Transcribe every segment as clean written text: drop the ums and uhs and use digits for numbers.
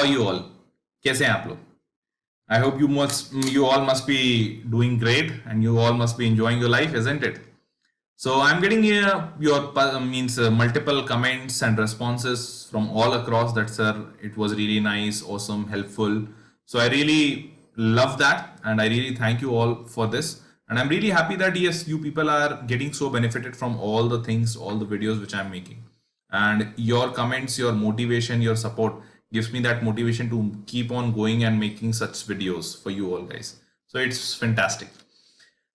are you all? कैसे हैं आप लोग? I hope you all must be doing great and you all must be enjoying your life, isn't it? So I'm getting your multiple comments and responses from all across that, sir, it was really nice, awesome, helpful. So I really love that and I really thank you all for this. And I'm really happy that yes, you people are getting so benefited from all the things, all the videos which I'm making. And your comments, your motivation, your support gives me that motivation to keep on going and making such videos for you all guys. So it's fantastic.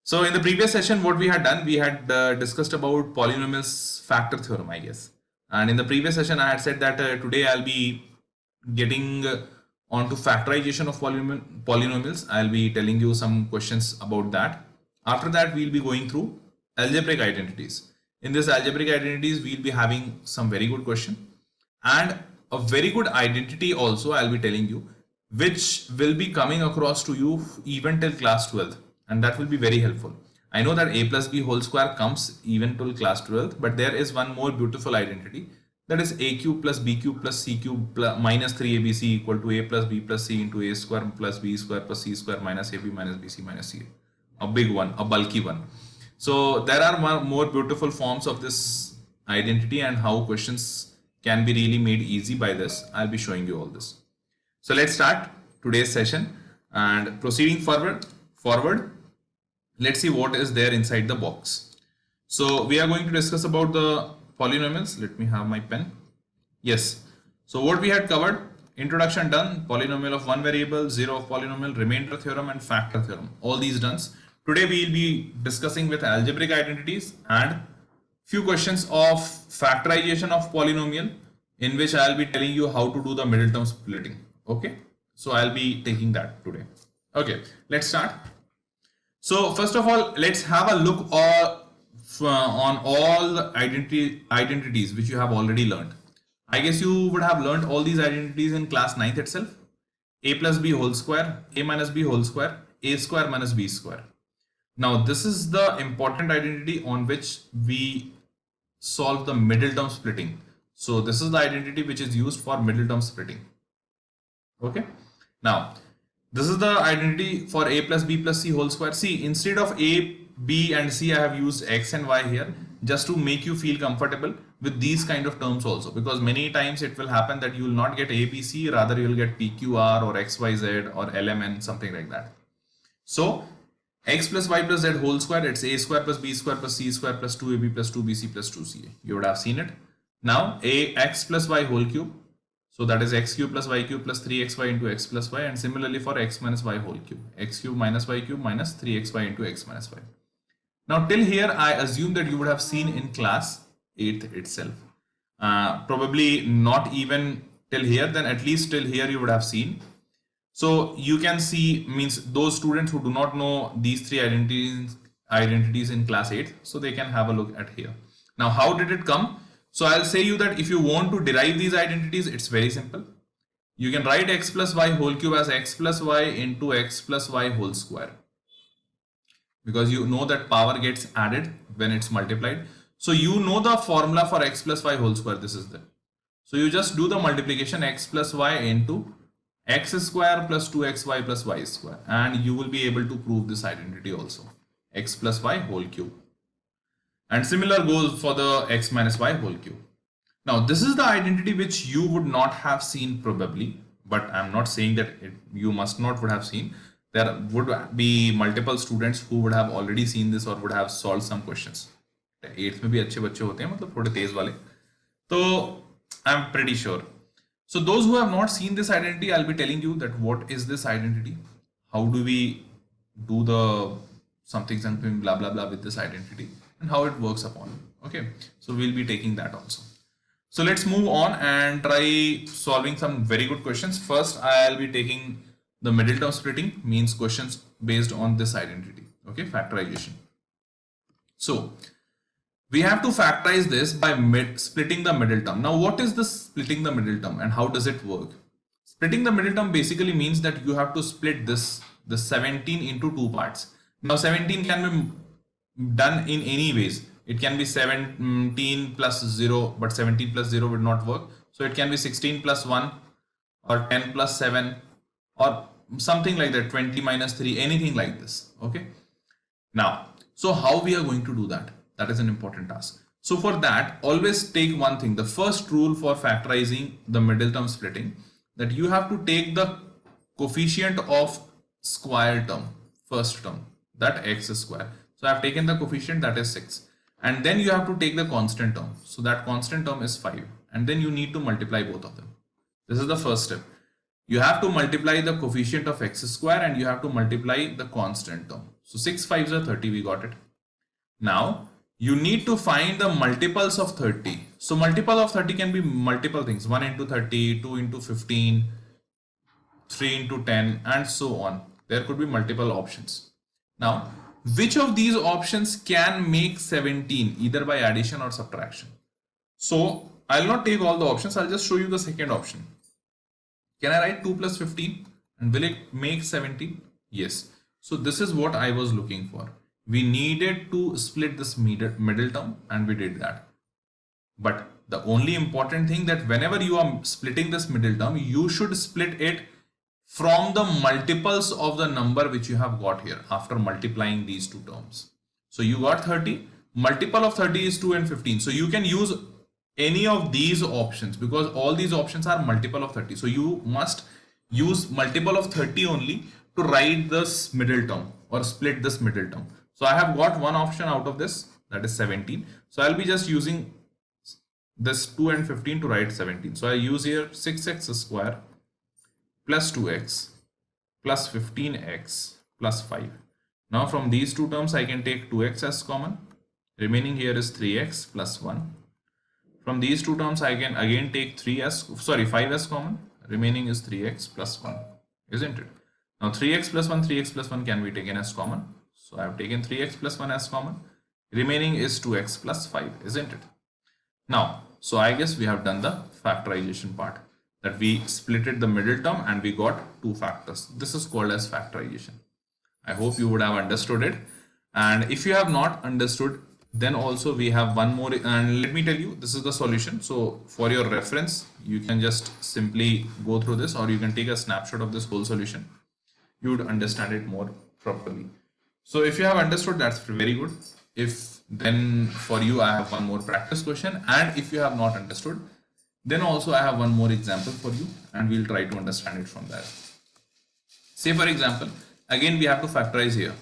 So in the previous session, what we had done, we had discussed about polynomials factor theorem, I guess. And in the previous session, I had said that today I'll be getting onto factorization of polynomials. I'll be telling you some questions about that. After that, we'll be going through algebraic identities. In this algebraic identities, we'll be having some very good question and a very good identity also I'll be telling you, which will be coming across to you even till class 12th. And that will be very helpful. I know that a plus b whole square comes even till class 12th, but there is one more beautiful identity, that is a cube plus b cube plus c cube plus minus 3abc equal to a plus b plus c into a square plus b square plus c square minus ab minus bc minus c. A big one, a bulky one. So there are more beautiful forms of this identity and how questions can be really made easy by this. I'll be showing you all this. So let's start today's session and proceeding forward. Let's see what is there inside the box. So we are going to discuss about the polynomials. Let me have my pen. Yes. So what we had covered, introduction done, polynomial of one variable, zero of polynomial, remainder theorem and factor theorem. All these done. Today we will be discussing with algebraic identities and few questions of factorization of polynomial, in which I will be telling you how to do the middle term splitting. Okay. So I'll be taking that today. Okay. Let's start. So first of all, let's have a look on all the identities which you have already learned. I guess you would have learned all these identities in class 9th itself. A plus b whole square, a minus b whole square, a square minus b square. Now this is the important identity on which we solve the middle term splitting. So this is the identity which is used for middle term splitting. Okay. Now this is the identity for a plus b plus c whole square. See, instead of a, b and c, I have used x and y here just to make you feel comfortable with these kind of terms also, because many times it will happen that you will not get a, b, c, rather you will get p, q, r or x, y, z or lmn, something like that. So x plus y plus z whole square, it's a square plus b square plus c square plus 2ab plus 2bc plus 2ca. You would have seen it. Now a x plus y whole cube. So that is x cube plus y cube plus 3xy into x plus y, and similarly for x minus y whole cube, x cube minus y cube minus 3xy into x minus y. Now till here I assume that you would have seen in class 8th itself. Probably not even till here, then at least till here you would have seen. So you can see, means those students who do not know these three identities in class 8, so they can have a look at here. Now how did it come? So I'll say you that if you want to derive these identities, it's very simple. You can write x plus y whole cube as x plus y into x plus y whole square, because you know that power gets added when it's multiplied. So you know the formula for x plus y whole square. This is the, so you just do the multiplication x plus y into x square plus 2xy plus y square, and you will be able to prove this identity also, x plus y whole cube. And similar goes for the x minus y whole cube. Now this is the identity which you would not have seen probably, but I'm not saying that you must not would have seen. There would be multiple students who would have already seen this or would have solved some questions. 8th में भी अच्छे बच्चे होते हैं, मतलब थोड़े तेज वाले. So I'm pretty sure. So those who have not seen this identity, I'll be telling you that what is this identity, how do we do the something blah blah blah with this identity, and how it works upon. Okay, so we'll be taking that also. So let's move on and try solving some very good questions. First, I'll be taking the middle term splitting, means questions based on this identity. Okay, factorization. So we have to factorize this by splitting the middle term. Now what is this splitting the middle term and how does it work? Splitting the middle term basically means that you have to split the 17 into two parts. Now 17 can be done in any ways. It can be 17 plus 0, but 17 plus 0 would not work. So it can be 16 plus 1 or 10 plus 7 or something like that, 20 minus 3, anything like this. Okay. Now, so how we are going to do that? That is an important task. So for that, always take one thing. The first rule for factorizing the middle term splitting, that you have to take the coefficient of square term, first term, that x square. So I have taken the coefficient, that is 6. And then you have to take the constant term. So that constant term is 5. And then you need to multiply both of them. This is the first step. You have to multiply the coefficient of x square and you have to multiply the constant term. So 6 5s are 30, we got it. Now you need to find the multiples of 30. So multiple of 30 can be multiple things. 1 into 30, 2 into 15, 3 into 10 and so on. There could be multiple options. Now which of these options can make 17 either by addition or subtraction? So I'll not take all the options. I'll just show you the second option. Can I write 2 plus 15 and will it make 17? Yes. So this is what I was looking for. We needed to split this middle term and we did that. But the only important thing that whenever you are splitting this middle term, you should split it from the multiples of the number which you have got here after multiplying these two terms. So you got 30, multiple of 30 is 2 and 15. So you can use any of these options because all these options are multiple of 30. So you must use multiple of 30 only to write this middle term or split this middle term. So I have got one option out of this, that is 17. So I'll be just using this 2 and 15 to write 17. So I use here 6x square plus 2x plus 15x plus 5. Now from these two terms I can take 2x as common. Remaining here is 3x plus 1. From these two terms I can again take 5 as common. Remaining is 3x plus 1, isn't it? Now 3x plus 1 can be taken as common. So I have taken 3x plus 1 as common. Remaining is 2x plus 5, isn't it? Now, so I guess we have done the factorization part, that we splitted the middle term and we got two factors. This is called as factorization. I hope you would have understood it. And if you have not understood, then also we have one more, and let me tell you, this is the solution. So for your reference, you can just simply go through this or you can take a snapshot of this whole solution. You would understand it more properly. So if you have understood, that's very good. If then for you, I have one more practice question. And if you have not understood, then also I have one more example for you and we'll try to understand it from there. Say for example, again we have to factorize here.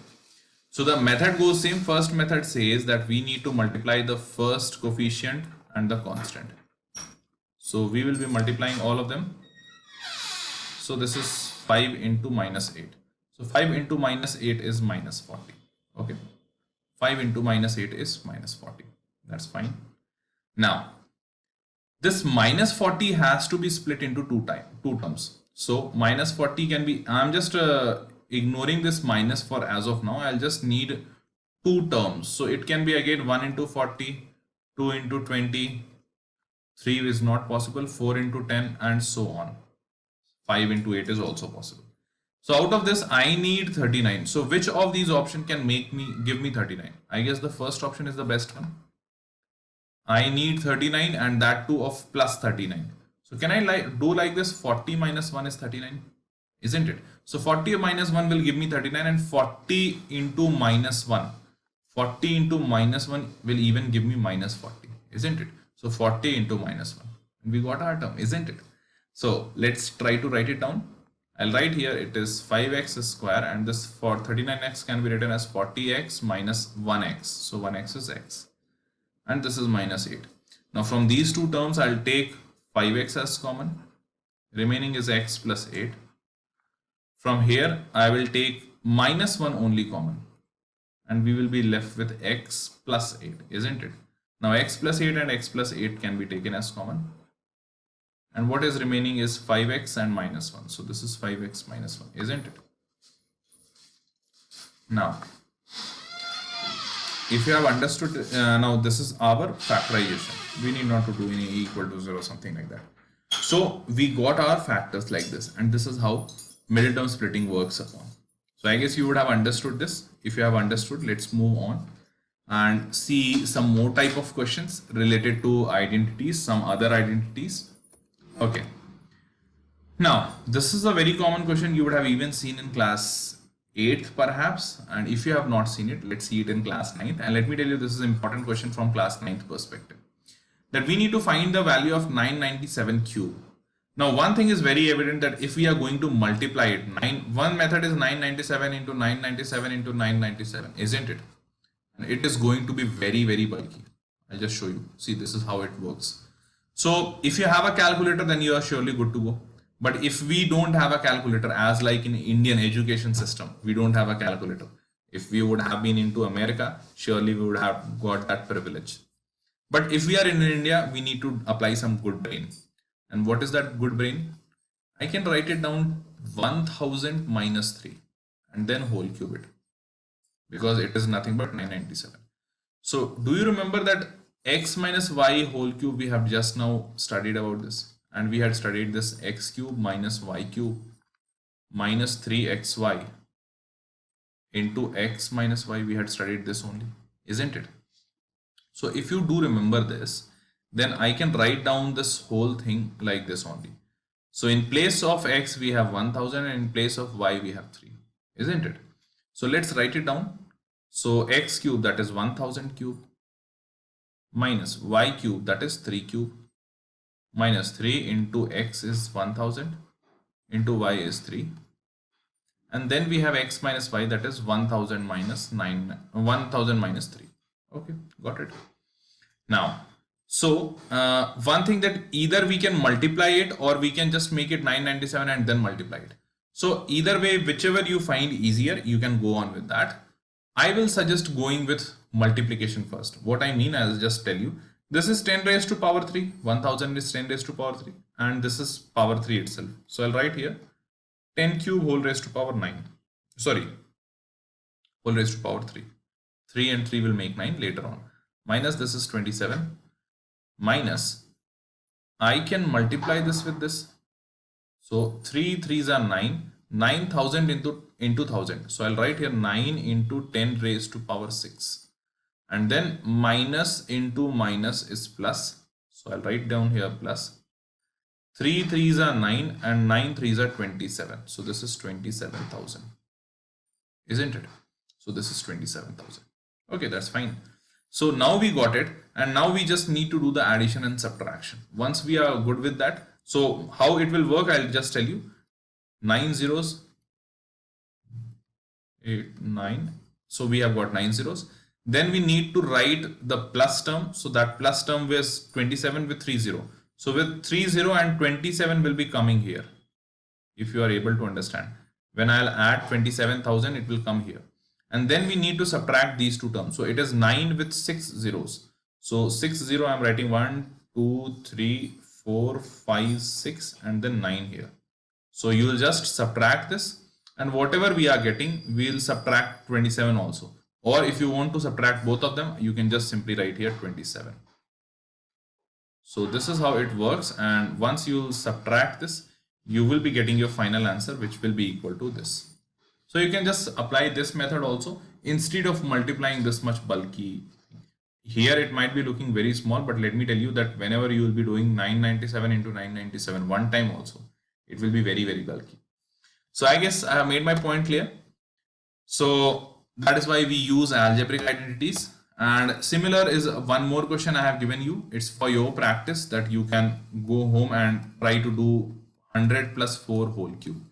So the method goes same. First method says that we need to multiply the first coefficient and the constant. So we will be multiplying all of them. So this is 5 into minus 8. So 5 into minus 8 is minus 40. Okay. 5 into minus 8 is minus 40. That's fine. Now, this minus 40 has to be split into two terms. So minus 40 can be, I'm just ignoring this minus for as of now. I'll just need two terms. So it can be again 1 into 40, 2 into 20, 3 is not possible, 4 into 10 and so on. 5 into 8 is also possible. So out of this I need 39. So which of these options can give me 39? I guess the first option is the best one. I need 39 and that too of plus 39. So can I do like this? 40 minus 1 is 39, isn't it? So 40 minus 1 will give me 39 and 40 into minus 1. 40 into minus 1 will even give me minus 40, isn't it? So 40 into minus 1. And we got our term, isn't it? So let's try to write it down. I'll write here it is 5x square and this for 39x can be written as 40x minus 1x. So 1x is x. And this is minus 8. Now from these two terms, I'll take 5x as common. Remaining is x plus 8. From here, I will take minus 1 only common. And we will be left with x plus 8, isn't it? Now x plus 8 and x plus 8 can be taken as common. And what is remaining is 5x and minus 1. So this is 5x minus 1, isn't it? Now, if you have understood, now this is our factorization. We need not to do any equal to 0, something like that. So we got our factors like this, and this is how middle term splitting works upon. So I guess you would have understood this. If you have understood, let's move on and see some more type of questions related to identities, some other identities. Okay. Now, this is a very common question you would have even seen in class 8th perhaps, and if you have not seen it, let's see it in class 9th. And let me tell you, this is an important question from class 9th perspective, that we need to find the value of 997 cube. Now, one thing is very evident, that if we are going to multiply it, one method is 997 into 997 into 997, isn't it? And it is going to be very, very bulky. I'll just show you. See, this is how it works. So if you have a calculator, then you are surely good to go. But if we don't have a calculator, as like in Indian education system, we don't have a calculator. If we would have been into America, surely we would have got that privilege. But if we are in India, we need to apply some good brain. And what is that good brain? I can write it down 1000 minus 3 and then whole cube it, because it is nothing but 997. So do you remember that x minus y whole cube, we have just now studied about this, and we had studied this x cube minus y cube minus 3xy into x minus y. We had studied this only, isn't it? So if you do remember this, then I can write down this whole thing like this only. So in place of x we have 1000 and in place of y we have 3, isn't it? So let's write it down. So x cube, that is 1000 cube, minus y cube, that is 3 cube, minus 3 into x is 1000 into y is 3, and then we have x minus y, that is 1000 minus 1000 minus 3. Okay, got it. Now, so one thing, that either we can multiply it or we can just make it 997 and then multiply it. So either way, whichever you find easier, you can go on with that. I will suggest going with multiplication first. What I mean, I'll just tell you. This is 10 raised to power 3. 1000 is 10 raised to power 3. And this is power 3 itself. So I'll write here 10 cube whole raised to power 9. Sorry, whole raised to power 3. 3 and 3 will make 9 later on. Minus this is 27. Minus, I can multiply this with this. So 3 3s are 9. 9000 into 1000. So I'll write here 9 into 10 raised to power 6. And then minus into minus is plus. So I'll write down here plus. 3 3s are 9 and 9 3s are 27. So this is 27,000. Isn't it? So this is 27,000. Okay, that's fine. So now we got it, and now we just need to do the addition and subtraction. Once we are good with that, so how it will work, I'll just tell you. 9 zeros, 8, 9. So we have got 9 zeros. Then we need to write the plus term. So that plus term was 27 with 3 0. So with 3 0 and 27 will be coming here. If you are able to understand. When I'll add 27,000, it will come here. And then we need to subtract these two terms. So it is 9 with 6 zeros. So 6 0, I'm writing 1, 2, 3, 4, 5, 6 and then 9 here. So you will just subtract this, and whatever we are getting, we will subtract 27 also. Or if you want to subtract both of them, you can just simply write here 27. So this is how it works, and once you subtract this, you will be getting your final answer, which will be equal to this. So you can just apply this method also instead of multiplying this much bulky. Here it might be looking very small, but let me tell you that whenever you will be doing 997 into 997 one time also, it will be very, very bulky. So I guess I have made my point clear. So that is why we use algebraic identities. And similar is one more question I have given you. It's for your practice, that you can go home and try to do 100 plus 4 whole cube.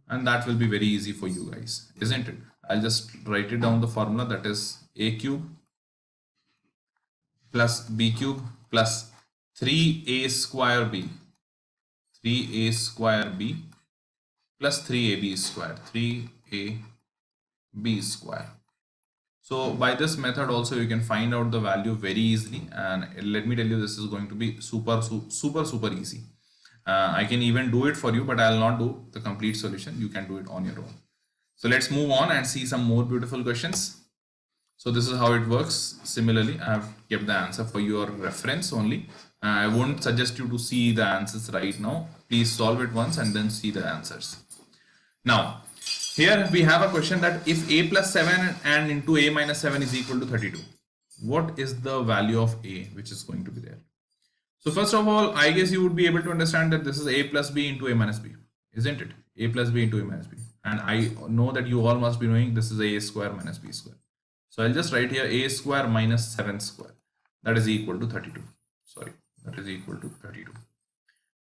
And that will be very easy for you guys, isn't it? I'll just write it down, the formula, that is a cube plus b cube plus 3a square b, 3a square b plus 3ab square, 3ab square. So by this method also you can find out the value very easily, and let me tell you, this is going to be super easy. I can even do it for you, but I'll not do the complete solution. You can do it on your own. So let's move on and see some more beautiful questions. So this is how it works. Similarly, I have kept the answer for your reference only. I won't suggest you to see the answers right now. Please solve it once and then see the answers. Now, here we have a question that if a plus 7 and into a minus 7 is equal to 32, what is the value of a which is going to be there? So first of all, I guess you would be able to understand that this is a plus b into a minus b. isn't it? A plus b into a minus b. And I know that you all must be knowing this is a square minus b square. So I'll just write here a square minus 7 square. That is equal to 32. Sorry, that is equal to 32.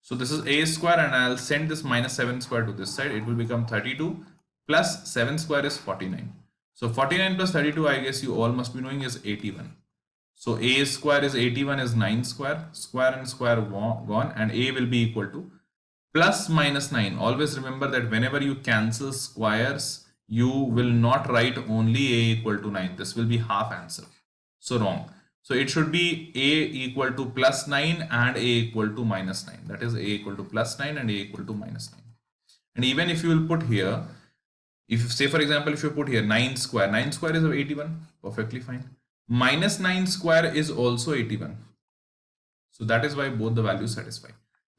So this is a square and I'll send this minus 7 square to this side. It will become 32 plus 7 square is 49. So 49 plus 32, I guess you all must be knowing, is 81. So a square is 81 is 9 square. Square and square gone, and a will be equal to plus minus 9. Always remember that whenever you cancel squares, you will not write only a equal to 9. This will be half answer. So wrong. So it should be a equal to plus 9 and a equal to minus 9. That is a equal to plus 9 and a equal to minus 9. And even if you will put here, if say for example, if you put here 9 square is 81, perfectly fine. Minus 9 square is also 81. So that is why both the values satisfy.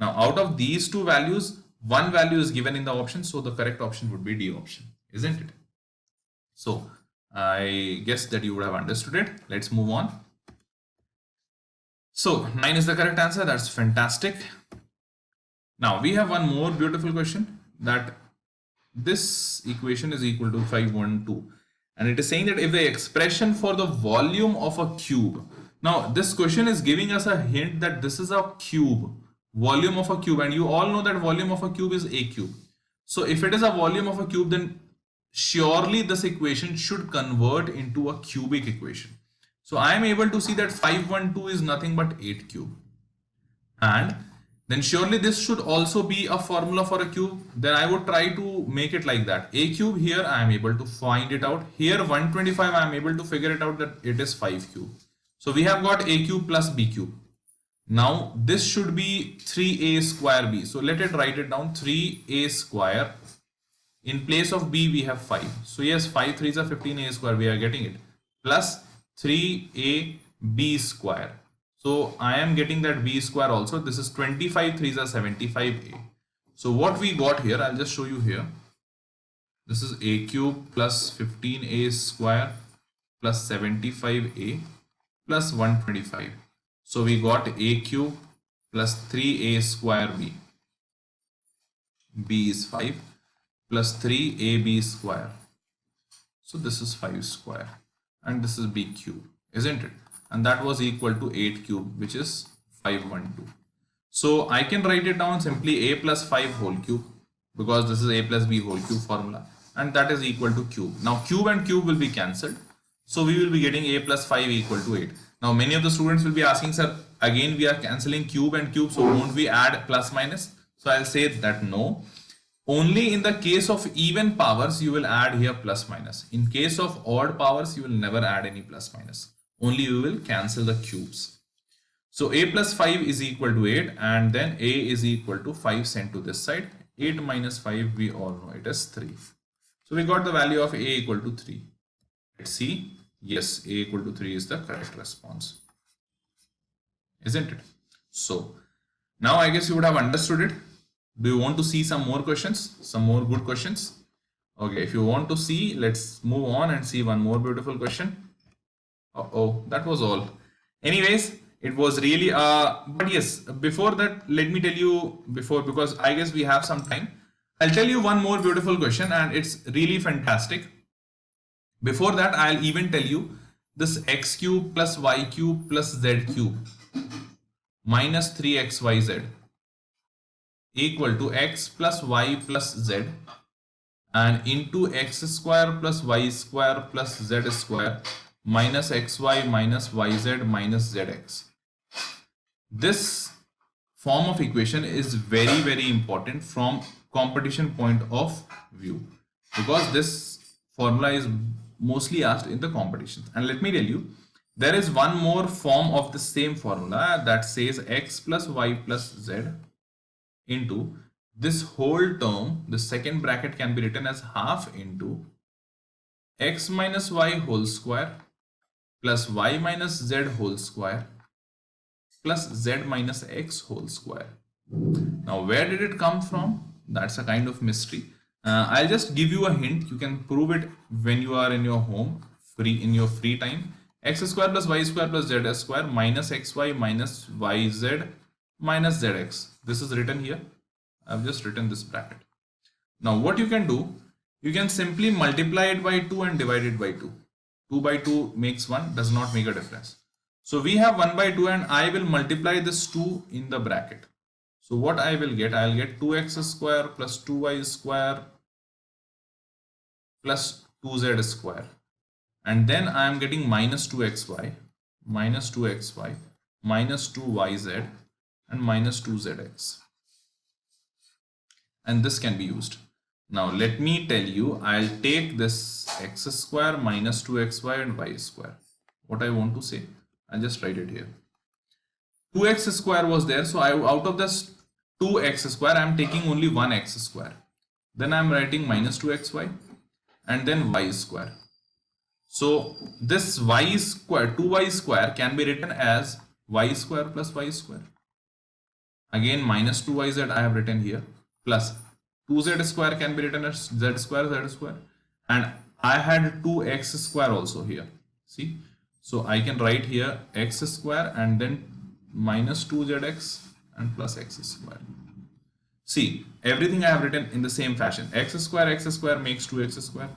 Now out of these two values, one value is given in the option, so the correct option would be D option, isn't it? So I guess that you would have understood it. Let's move on. So 9 is the correct answer. That's fantastic. Now we have one more beautiful question, that this equation is equal to 512, and it is saying that if the expression for the volume of a cube, now this question is giving us a hint that this is a cube, volume of a cube, and you all know that volume of a cube is a cube. So if it is a volume of a cube, then surely this equation should convert into a cubic equation. So I am able to see that 512 is nothing but 8 cube, and then surely this should also be a formula for a cube. Then I would try to make it like that. A cube, here I am able to find it out. Here 125 I am able to figure it out that it is 5 cube. So we have got a cube plus b cube. Now this should be 3a square b. So let it write it down, 3a square. In place of b we have 5. So yes, 5 3s are 15a square, we are getting it. Plus 3a b square. So I am getting that b square also. This is 25 3s are 75a. So what we got here, I'll just show you here. This is a cube plus 15a square plus 75a plus 125. So we got a cube plus 3a square b. B is 5 plus 3ab square. So this is 5 square and this is b cube, isn't it? And that was equal to 8 cube, which is 512. So I can write it down simply a plus 5 whole cube, because this is a plus b whole cube formula, and that is equal to cube. Now cube and cube will be cancelled, so we will be getting a plus 5 equal to 8. Now many of the students will be asking, sir, again we are cancelling cube and cube, so won't we add plus minus? So I'll say that no. Only in the case of even powers you will add here plus minus. In case of odd powers you will never add any plus minus. Only you will cancel the cubes. So a plus 5 is equal to 8, and then a is equal to 5 sent to this side. 8 minus 5 we all know it is 3. So we got the value of a equal to 3. Let's see. Yes, a equal to 3 is the correct response, isn't it? So now I guess you would have understood it. Do you want to see some more questions? Some more good questions? Okay, if you want to see, let's move on and see one more beautiful question. Oh, that was all. Anyways, it was really but yes, before that, let me tell you because I guess we have some time. I'll tell you one more beautiful question, and it's really fantastic. Before that, I'll even tell you this x cube plus y cube plus z cube minus 3xyz equal to x plus y plus z and into x square plus y square plus z square minus xy minus yz minus zx. This form of equation is very, very important from competition point of view, because this formula is mostly asked in the competitions. And let me tell you, there is one more form of the same formula that says x plus y plus z into this whole term. The second bracket can be written as half into x minus y whole square plus y minus z whole square plus z minus x whole square. Now where did it come from? That's a kind of mystery. I'll just give you a hint. You can prove it when you are in your home, in your free time. X square plus y square plus z square minus xy minus yz minus zx. This is written here. I've just written this bracket. Now what you can do, you can simply multiply it by 2 and divide it by 2. 2 by 2 makes 1, does not make a difference. So we have 1 by 2 and I will multiply this 2 in the bracket. So what I will get, I will get 2x square plus 2y square plus 2z square. And then I am getting minus 2xy, minus 2xy, minus 2yz and minus 2zx. And this can be used. Now let me tell you, I'll take this x square minus 2xy and y square. What I want to say, I'll just write it here. 2x square was there, so out of this 2x square, I'm taking only one x square. Then I'm writing minus 2xy and then y square. So this y square, 2y square can be written as y square plus y square. Again minus 2yz I have written here, plus 2z square can be written as z square, and I had 2x square also here. See, so I can write here x square and then minus 2zx and plus x square. See, everything I have written in the same fashion. X square makes 2x square,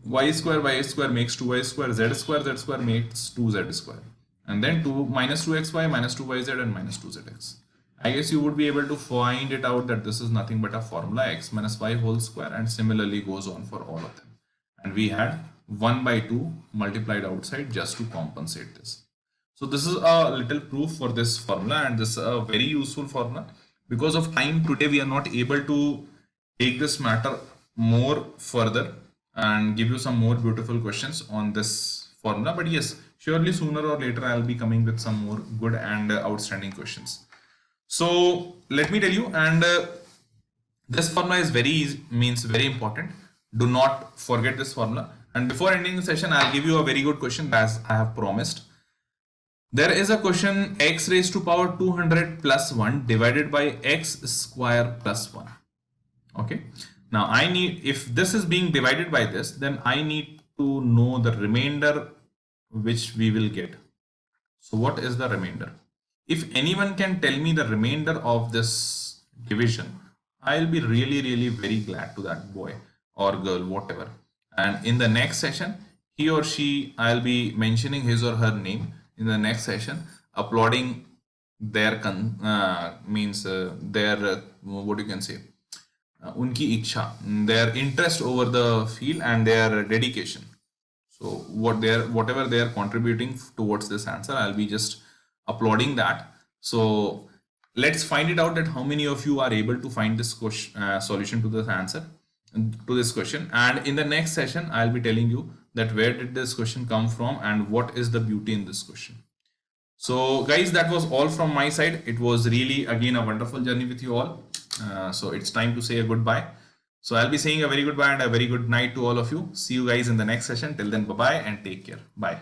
y square makes 2y square, z square makes 2z square, and then minus 2xy, minus 2yz and minus 2zx. I guess you would be able to find it out that this is nothing but a formula, x minus y whole square, and similarly goes on for all of them. And we had 1 by 2 multiplied outside just to compensate this. So this is a little proof for this formula, and this is a very useful formula. Because of time today we are not able to take this matter more further and give you some more beautiful questions on this formula, but yes, surely sooner or later I'll be coming with some more good and outstanding questions. So let me tell you, and this formula is very easy, means very important. Do not forget this formula. And before ending the session, I'll give you a very good question as I have promised. There is a question, x raised to power 200 plus 1 divided by x square plus 1. Okay. Now I need, if this is being divided by this, then I need to know the remainder which we will get. So what is the remainder? If anyone can tell me the remainder of this division, I'll be really very glad to that boy or girl, whatever. And in the next session, he or she, I'll be mentioning his or her name in the next session, applauding their what you can say, unki iksha, their interest over the field and their dedication. So whatever they are contributing towards this answer, I'll be just applauding that. So let's find it out that how many of you are able to find this question, solution to this answer, to this question. And in the next session, I'll be telling you that where did this question come from and what is the beauty in this question. So guys, that was all from my side. It was really again a wonderful journey with you all. So it's time to say a goodbye. So I'll be saying a very goodbye and a very good night to all of you. See you guys in the next session. Till then, bye-bye and take care. Bye.